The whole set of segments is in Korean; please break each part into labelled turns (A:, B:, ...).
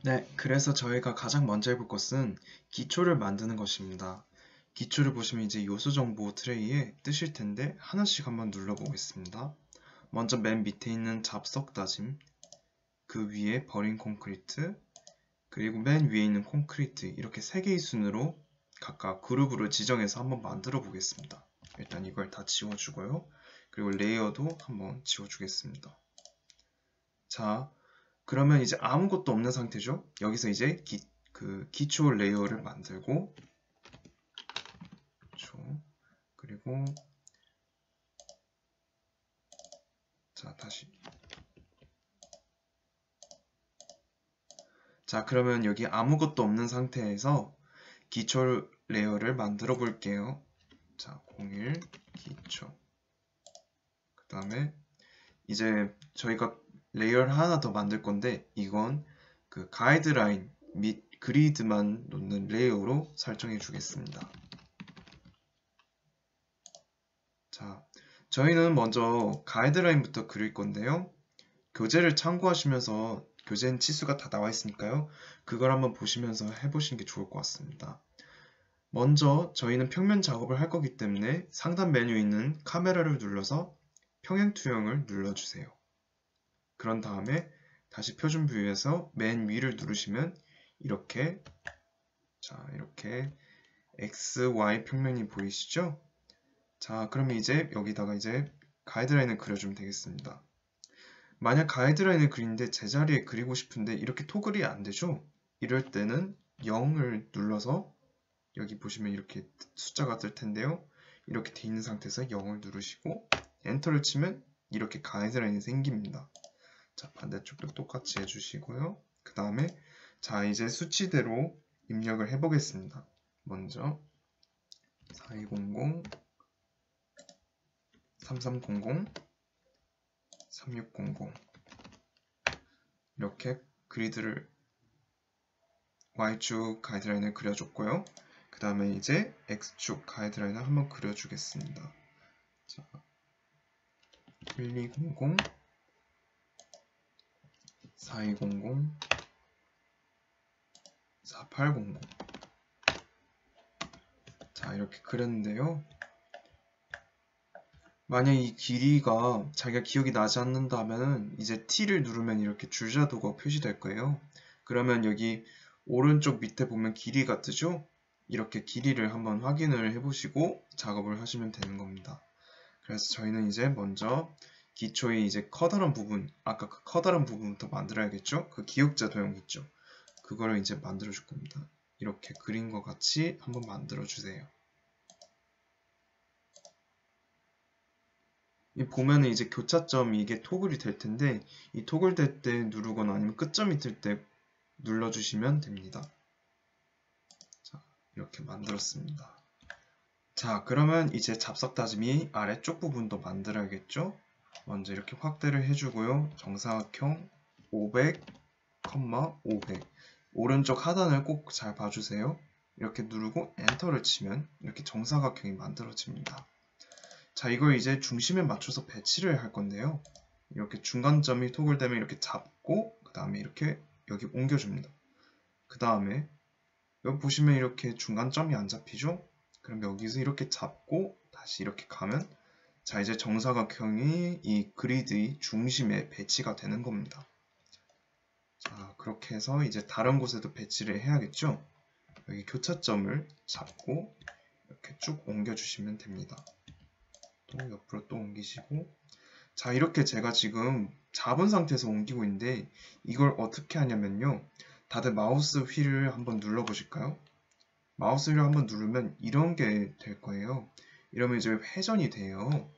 A: 네, 그래서 저희가 가장 먼저 해볼 것은 기초를 만드는 것입니다. 기초를 보시면 이제 요소 정보 트레이에 뜨실 텐데 하나씩 한번 눌러보겠습니다. 먼저 맨 밑에 있는 잡석 다짐, 그 위에 버린 콘크리트, 그리고 맨 위에 있는 콘크리트, 이렇게 세 개의 순으로 각각 그룹으로 지정해서 한번 만들어 보겠습니다. 일단 이걸 다 지워주고요. 그리고 레이어도 한번 지워주겠습니다. 자, 그러면 이제 아무것도 없는 상태죠. 여기서 이제 기초 레이어를 만들고, 그리고 자, 다시. 자, 그러면 여기 아무것도 없는 상태에서 기초 레이어를 만들어 볼게요. 자, 01 기초. 그 다음에 이제 저희가 레이어를 하나 더 만들 건데, 이건 그 가이드라인 및 그리드만 놓는 레이어로 설정해 주겠습니다. 자, 저희는 먼저 가이드라인부터 그릴 건데요. 교재를 참고하시면서, 교재는 치수가 다 나와 있으니까요. 그걸 한번 보시면서 해보시는 게 좋을 것 같습니다. 먼저 저희는 평면 작업을 할 거기 때문에 상단 메뉴에 있는 카메라를 눌러서 평행 투영을 눌러주세요. 그런 다음에 다시 표준 뷰에서 맨 위를 누르시면 이렇게 XY 평면이 보이시죠? 자, 그러면 이제 여기다가 이제 가이드라인을 그려주면 되겠습니다. 만약 가이드라인을 그리는데 제자리에 그리고 싶은데 이렇게 토글이 안 되죠? 이럴 때는 0을 눌러서 여기 보시면 이렇게 숫자가 뜰 텐데요. 이렇게 돼 있는 상태에서 0을 누르시고 엔터를 치면 이렇게 가이드라인이 생깁니다. 자, 반대쪽도 똑같이 해주시고요. 그 다음에 자, 이제 수치대로 입력을 해보겠습니다. 먼저 4200, 3300, 3600 이렇게 그리드를 Y축 가이드라인을 그려줬고요. 그 다음에 이제 X축 가이드라인을 한번 그려주겠습니다. 자, 1200, 4200, 4800 자, 이렇게 그렸는데요. 만약 이 길이가 자기가 기억이 나지 않는다면 이제 T를 누르면 이렇게 줄자도가 표시될 거예요. 그러면 여기 오른쪽 밑에 보면 길이가 뜨죠? 이렇게 길이를 한번 확인을 해보시고 작업을 하시면 되는 겁니다. 그래서 저희는 이제 먼저 기초의 이제 커다란 부분, 아까 그 커다란 부분부터 만들어야겠죠? 그 기역자 도형 있죠? 그거를 이제 만들어 줄 겁니다. 이렇게 그린 것 같이 한번 만들어 주세요. 보면은 이제 교차점이 이게 토글이 될 텐데, 이 토글 될 때 누르거나 아니면 끝점이 뜰 때 눌러주시면 됩니다. 자, 이렇게 만들었습니다. 자, 그러면 이제 잡석 다짐이 아래쪽 부분도 만들어야겠죠? 먼저 이렇게 확대를 해주고요. 정사각형 500, 500 오른쪽 하단을 꼭 잘 봐주세요. 이렇게 누르고 엔터를 치면 이렇게 정사각형이 만들어집니다. 자, 이걸 이제 중심에 맞춰서 배치를 할 건데요. 이렇게 중간점이 토글되면 이렇게 잡고 그 다음에 이렇게 여기 옮겨줍니다. 그 다음에 여기 보시면 이렇게 중간점이 안 잡히죠? 그럼 여기서 이렇게 잡고 다시 이렇게 가면 자, 이제 정사각형이 이 그리드의 중심에 배치가 되는 겁니다. 자, 그렇게 해서 이제 다른 곳에도 배치를 해야겠죠? 여기 교차점을 잡고 이렇게 쭉 옮겨주시면 됩니다. 또 옆으로 또 옮기시고 자, 이렇게 제가 지금 잡은 상태에서 옮기고 있는데 이걸 어떻게 하냐면요. 다들 마우스 휠을 한번 눌러 보실까요? 마우스 휠을 한번 누르면 이런 게 될 거예요. 이러면 이제 회전이 돼요.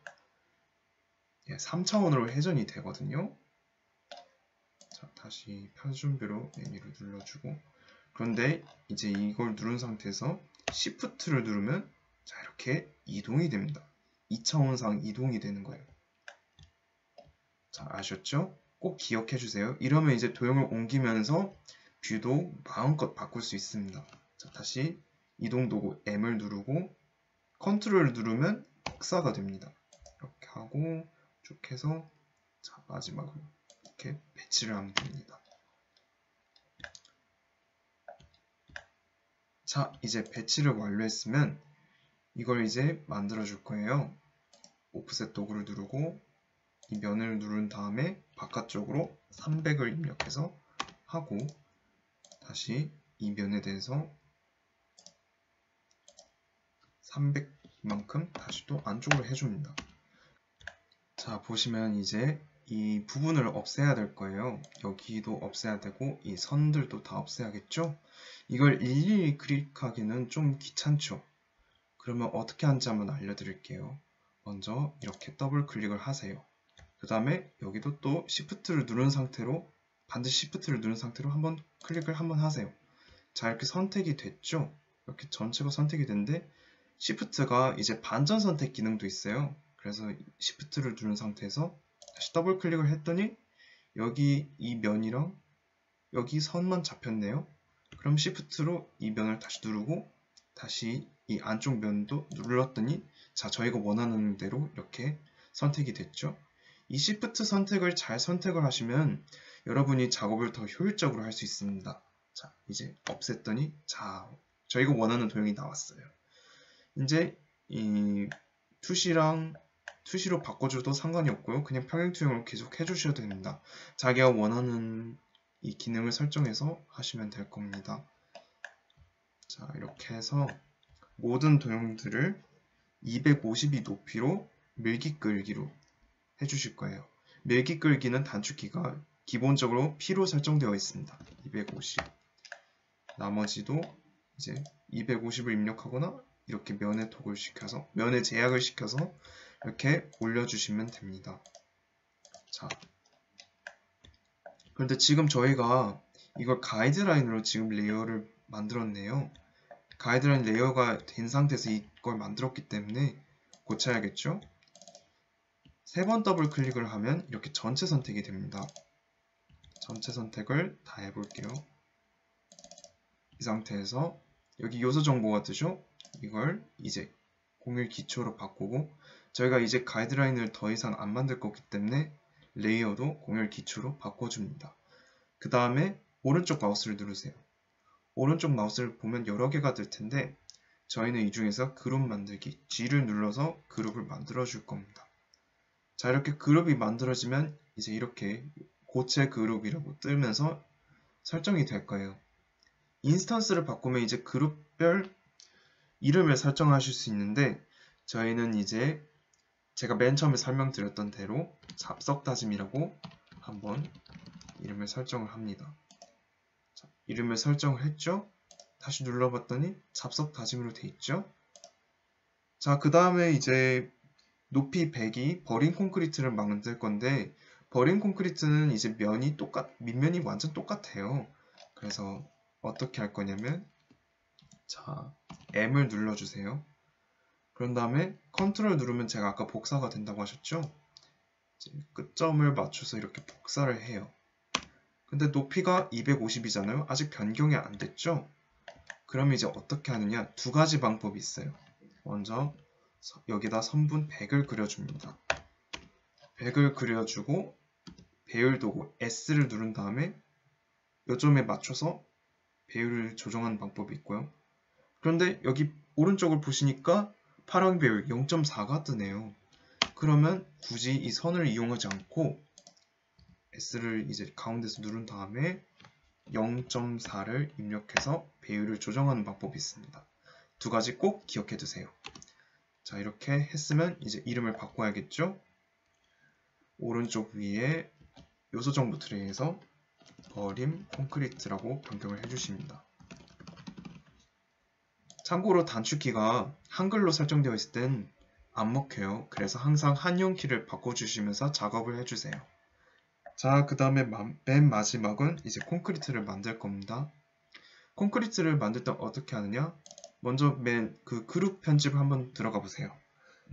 A: 3차원으로 회전이 되거든요. 자, 다시 표준뷰로 메뉴를 눌러주고 그런데 이제 이걸 누른 상태에서 Shift를 누르면 자, 이렇게 이동이 됩니다. 2차원상 이동이 되는 거예요. 자, 아셨죠? 꼭 기억해 주세요. 이러면 이제 도형을 옮기면서 뷰도 마음껏 바꿀 수 있습니다. 자, 다시 이동 도구 M을 누르고 컨트롤을 누르면 복사가 됩니다. 이렇게 하고 쭉 해서 자, 마지막으로 이렇게 배치를 하면 됩니다. 자, 이제 배치를 완료했으면 이걸 이제 만들어 줄 거예요. 오프셋 도구를 누르고 이 면을 누른 다음에 바깥쪽으로 300을 입력해서 하고 다시 이 면에 대해서 300만큼 다시 또 안쪽으로 해줍니다. 자, 보시면 이제 이 부분을 없애야 될 거예요. 여기도 없애야 되고 이 선들도 다 없애야겠죠? 이걸 일일이 클릭하기는 좀 귀찮죠? 그러면 어떻게 하는지 한번 알려드릴게요. 먼저 이렇게 더블 클릭을 하세요. 그 다음에 여기도 또 Shift를 누른 상태로 반드시 Shift를 누른 상태로 한번 클릭을 한번 하세요. 자, 이렇게 선택이 됐죠? 이렇게 전체가 선택이 됐는데 Shift가 이제 반전 선택 기능도 있어요. 그래서 Shift를 누른 상태에서 다시 더블 클릭을 했더니 여기 이 면이랑 여기 선만 잡혔네요. 그럼 Shift로 이 면을 다시 누르고 다시 이 안쪽 면도 눌렀더니 자, 저희가 원하는 대로 이렇게 선택이 됐죠. 이 Shift 선택을 잘 선택을 하시면 여러분이 작업을 더 효율적으로 할 수 있습니다. 자, 이제 없앴더니 자, 저희가 원하는 도형이 나왔어요. 이제 이 투시로 바꿔줘도 상관이 없고요. 그냥 평행투영으로 계속 해주셔도 됩니다. 자기가 원하는 이 기능을 설정해서 하시면 될 겁니다. 자, 이렇게 해서 모든 도형들을 252 높이로 밀기 끌기로 해주실 거예요. 밀기 끌기는 단축키가 기본적으로 P로 설정되어 있습니다. 250. 나머지도 이제 250을 입력하거나 이렇게 면에 톡을 시켜서 면에 제약을 시켜서 이렇게 올려주시면 됩니다. 자, 그런데 지금 저희가 이걸 가이드라인으로 지금 레이어를 만들었네요. 가이드라인 레이어가 된 상태에서 이걸 만들었기 때문에 고쳐야겠죠? 3번 더블 클릭을 하면 이렇게 전체 선택이 됩니다. 전체 선택을 다 해볼게요. 이 상태에서 여기 요소 정보가 뜨죠? 이걸 이제 공유 기초로 바꾸고 저희가 이제 가이드라인을 더 이상 안 만들 거기 때문에 레이어도 공유 기초로 바꿔줍니다. 그 다음에 오른쪽 마우스를 누르세요. 오른쪽 마우스를 보면 여러 개가 될 텐데 저희는 이 중에서 그룹 만들기 G를 눌러서 그룹을 만들어 줄 겁니다. 자, 이렇게 그룹이 만들어지면 이제 이렇게 고체 그룹이라고 뜨면서 설정이 될 거예요. 인스턴스를 바꾸면 이제 그룹별 이름을 설정하실 수 있는데 저희는 이제 제가 맨 처음에 설명드렸던 대로 잡석 다짐이라고 한번 이름을 설정을 합니다. 자, 이름을 설정을 했죠? 다시 눌러봤더니 잡석 다짐으로 돼 있죠? 자, 그 다음에 이제 높이 100이 버린 콘크리트를 만들 건데 버린 콘크리트는 이제 밑면이 완전 똑같아요. 그래서 어떻게 할 거냐면 자, M을 눌러주세요. 그런 다음에 컨트롤 누르면 제가 아까 복사가 된다고 하셨죠? 끝점을 맞춰서 이렇게 복사를 해요. 근데 높이가 250이잖아요. 아직 변경이 안 됐죠? 그럼 이제 어떻게 하느냐? 두 가지 방법이 있어요. 먼저 여기다 선분 100을 그려줍니다. 100을 그려주고 배율 도구 S를 누른 다음에 요점에 맞춰서 배율을 조정하는 방법이 있고요. 그런데 여기 오른쪽을 보시니까 파랑 배율 0.4가 뜨네요. 그러면 굳이 이 선을 이용하지 않고 S를 이제 가운데서 누른 다음에 0.4를 입력해서 배율을 조정하는 방법이 있습니다. 두 가지 꼭 기억해 두세요. 자, 이렇게 했으면 이제 이름을 바꿔야겠죠? 오른쪽 위에 요소 정보 트레이에서 버림 콘크리트라고 변경을 해주십니다. 참고로 단축키가 한글로 설정되어 있을 땐 안 먹혀요. 그래서 항상 한영키를 바꿔주시면서 작업을 해주세요. 자, 그 다음에 맨 마지막은 이제 콘크리트를 만들 겁니다. 콘크리트를 만들 때 어떻게 하느냐? 먼저 맨 그 그룹 편집을 한번 들어가 보세요.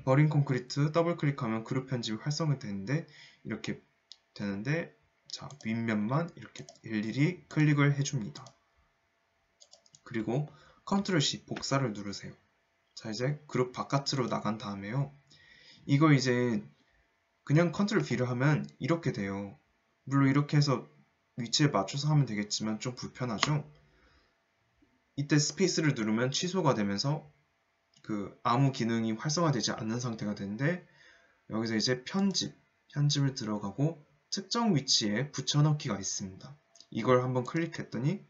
A: 버린 콘크리트 더블 클릭하면 그룹 편집이 활성화 되는데 이렇게 되는데 자, 윗면만 이렇게 일일이 클릭을 해줍니다. 그리고 컨트롤 C 복사를 누르세요. 자, 이제 그룹 바깥으로 나간 다음에요. 이거 이제 그냥 컨트롤 V를 하면 이렇게 돼요. 물론 이렇게 해서 위치에 맞춰서 하면 되겠지만 좀 불편하죠? 이때 스페이스를 누르면 취소가 되면서 아무 기능이 활성화되지 않는 상태가 되는데, 여기서 이제 편집을 들어가고 특정 위치에 붙여넣기가 있습니다. 이걸 한번 클릭했더니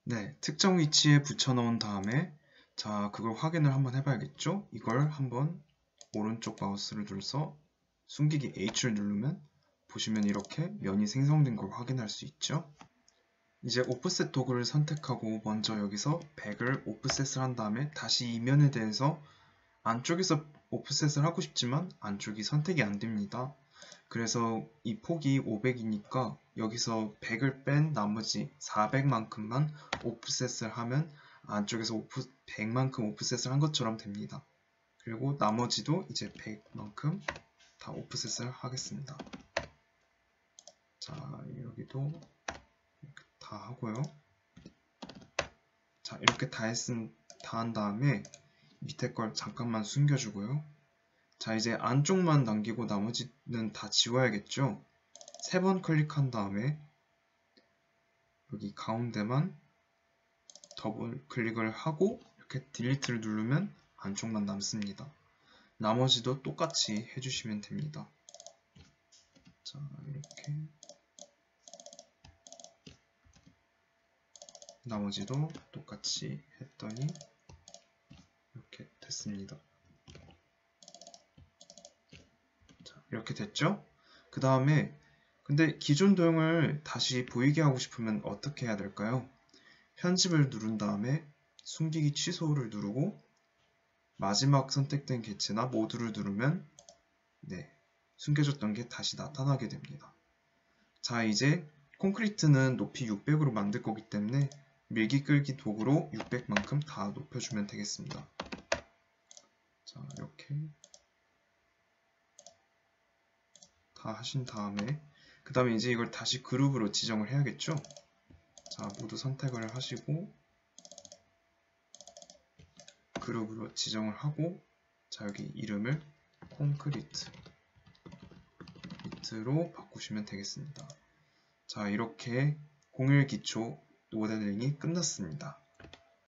A: 네, 특정 위치에 붙여넣은 다음에 자, 그걸 확인을 한번 해봐야겠죠? 이걸 한번 오른쪽 마우스를 눌러서 숨기기 H를 누르면 보시면 이렇게 면이 생성된 걸 확인할 수 있죠? 이제 오프셋 도구를 선택하고 먼저 여기서 100을 오프셋을 한 다음에 다시 이 면에 대해서 안쪽에서 오프셋을 하고 싶지만 안쪽이 선택이 안 됩니다. 그래서 이 폭이 500이니까 여기서 100을 뺀 나머지 400만큼만 오프셋을 하면 안쪽에서 100만큼 오프셋을 한 것처럼 됩니다. 그리고 나머지도 이제 100만큼 다 오프셋을 하겠습니다. 자, 여기도 이렇게 다 하고요. 자, 이렇게 다 한 다음에 밑에 걸 잠깐만 숨겨주고요. 자, 이제 안쪽만 남기고 나머지는 다 지워야겠죠? 3번 클릭한 다음에 여기 가운데만 더블 클릭을 하고 이렇게 딜리트를 누르면 안쪽만 남습니다. 나머지도 똑같이 해주시면 됩니다. 자, 이렇게 나머지도 똑같이 했더니 이렇게 됐습니다. 자, 이렇게 됐죠? 그 다음에 근데 기존 도형을 다시 보이게 하고 싶으면 어떻게 해야 될까요? 편집을 누른 다음에 숨기기 취소를 누르고 마지막 선택된 개체나 모두를 누르면 네, 숨겨졌던 게 다시 나타나게 됩니다. 자, 이제 콘크리트는 높이 600으로 만들 거기 때문에 밀기 끌기 도구로 600만큼 다 높여주면 되겠습니다. 자, 이렇게 다 하신 다음에 그 다음에 이제 이걸 다시 그룹으로 지정을 해야겠죠? 자, 모두 선택을 하시고 그룹으로 지정을 하고 자, 여기 이름을 콘크리트로 바꾸시면 되겠습니다. 자, 이렇게 01 기초 모델링이 끝났습니다.